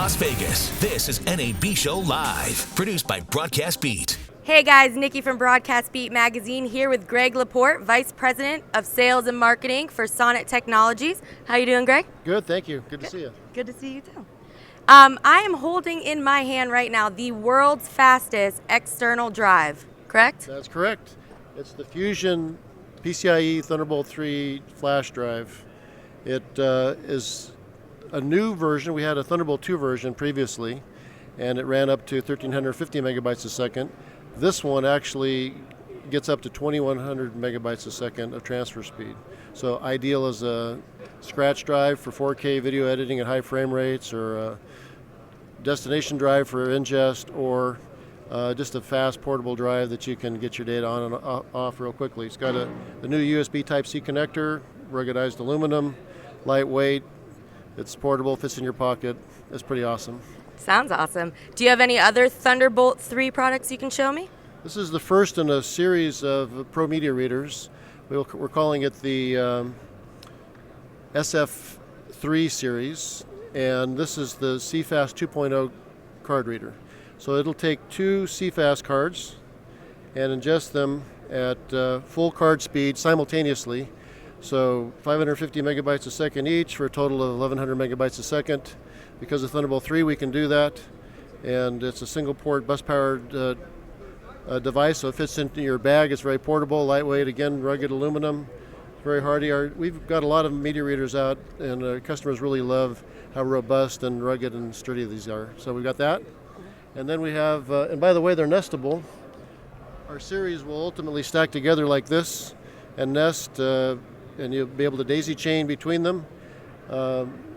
Las Vegas, this is NAB Show Live, produced by Broadcast Beat. Hey guys, Nikki from Broadcast Beat Magazine here with Greg Laporte, Vice President of Sales and Marketing for Sonnet Technologies. How you doing, Greg? Good, thank you. Good to see you. Good to see you too. I am holding in my hand right now the world's fastest external drive, correct? That's correct. It's the Fusion PCIe Thunderbolt 3 flash drive. It is a new version. We had a Thunderbolt 2 version previously, and it ran up to 1,350 megabytes a second. This one actually gets up to 2,100 megabytes a second of transfer speed. So ideal as a scratch drive for 4K video editing at high frame rates, or a destination drive for ingest, or just a fast portable drive that you can get your data on and off real quickly. It's got the new USB Type-C connector, ruggedized aluminum, lightweight. It's portable, fits in your pocket. It's pretty awesome. Sounds awesome. Do you have any other Thunderbolt 3 products you can show me? This is the first in a series of Pro Media readers. We're calling it the SF3 Series, and this is the CFast 2.0 card reader. So it'll take two CFast cards and ingest them at full card speed simultaneously. So 550 megabytes a second each for a total of 1,100 megabytes a second. Because of Thunderbolt 3, we can do that, and it's a single-port bus-powered device, so it fits into your bag. It's very portable, lightweight, again, rugged aluminum, very hardy. We've got a lot of media readers out, and customers really love how robust and rugged and sturdy these are. So we've got that. And then we have, and by the way, they're nestable. Our series will ultimately stack together like this and nest, and you'll be able to daisy chain between them.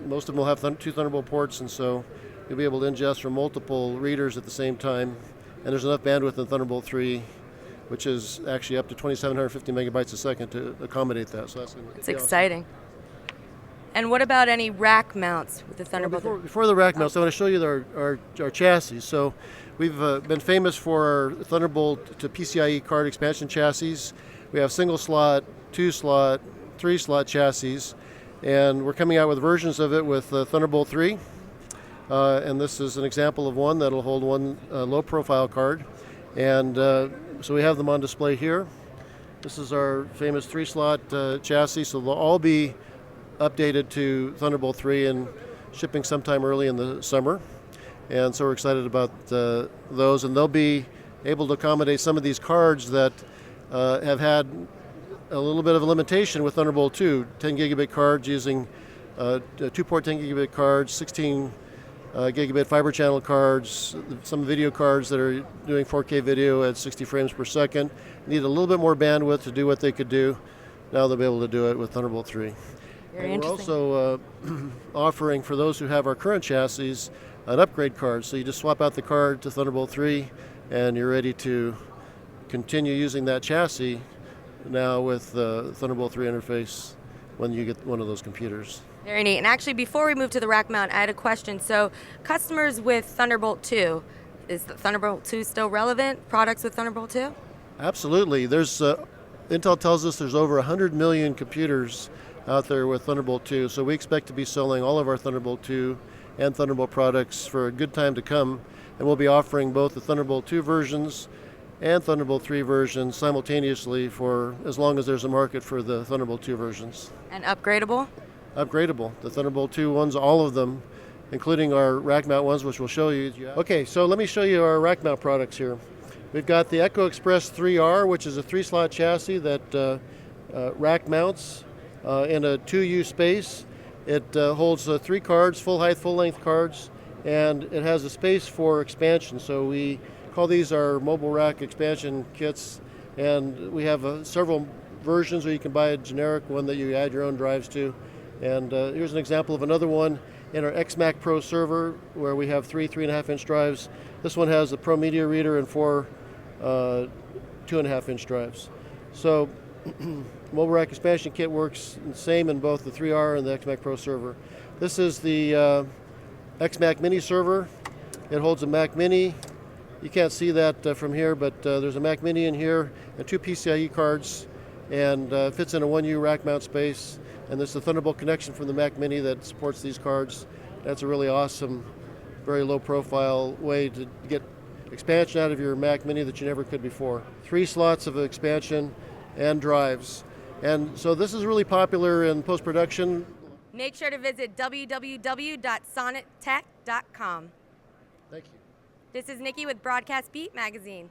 Most of them will have two Thunderbolt ports, and so you'll be able to ingest from multiple readers at the same time. And there's enough bandwidth in Thunderbolt 3, which is actually up to 2,750 megabytes a second to accommodate that. So that's exciting. Awesome. And what about any rack mounts with the Thunderbolt? Well, before the rack mounts, I want to show you our chassis. So we've been famous for our Thunderbolt to PCIe card expansion chassis. We have single slot, 2-slot, 3-slot chassis. And we're coming out with versions of it with Thunderbolt 3. And this is an example of one that'll hold one low-profile card. And so we have them on display here. This is our famous 3-slot chassis, so they'll all be updated to Thunderbolt 3 and shipping sometime early in the summer. And so we're excited about those. And they'll be able to accommodate some of these cards that have had a little bit of a limitation with Thunderbolt 2, 10 gigabit cards using 2-port 10 gigabit cards, 16 gigabit fiber channel cards, some video cards that are doing 4K video at 60 frames per second, need a little bit more bandwidth to do what they could do. Now they'll be able to do it with Thunderbolt 3. Very and we're interesting. also offering, for those who have our current chassis, an upgrade card. So you just swap out the card to Thunderbolt 3 and you're ready to continue using that chassis now with the Thunderbolt 3 interface when you get one of those computers. Very neat. And actually, before we move to the rack mount, I had a question. So customers with Thunderbolt 2, is the Thunderbolt 2 still relevant? Products with Thunderbolt 2? Absolutely. There's Intel tells us there's over 100 million computers out there with Thunderbolt 2. So we expect to be selling all of our Thunderbolt 2 and Thunderbolt products for a good time to come. And we'll be offering both the Thunderbolt 2 versions and Thunderbolt 3 versions simultaneously for as long as there's a market for the Thunderbolt 2 versions. And upgradable? Upgradable. The Thunderbolt 2 ones, all of them, including our rack mount ones, which we'll show you. Okay, so let me show you our rack mount products here. We've got the Echo Express 3R, which is a 3-slot chassis that rack mounts in a 2U space. It holds 3 cards, full height, full length cards, and it has a space for expansion. So we call these our mobile rack expansion kits, and we have several versions where you can buy a generic one that you add your own drives to. And here's an example of another one in our XMac Pro server where we have 3.5-inch drives. This one has a Pro Media Reader and 4 2.5-inch drives. So mobile rack expansion kit works the same in both the 3R and the XMac Pro server. This is the XMac Mini server. It holds a Mac Mini. You can't see that from here, but there's a Mac Mini in here and 2 PCIe cards, and fits in a 1U rack mount space. And there's the Thunderbolt connection from the Mac Mini that supports these cards. That's a really awesome very low profile way to get expansion out of your Mac Mini that you never could before. 3 slots of expansion and drives. And so this is really popular in post-production. Make sure to visit www.sonnettech.com. Thank you. This is Nikki with Broadcast Beat Magazine.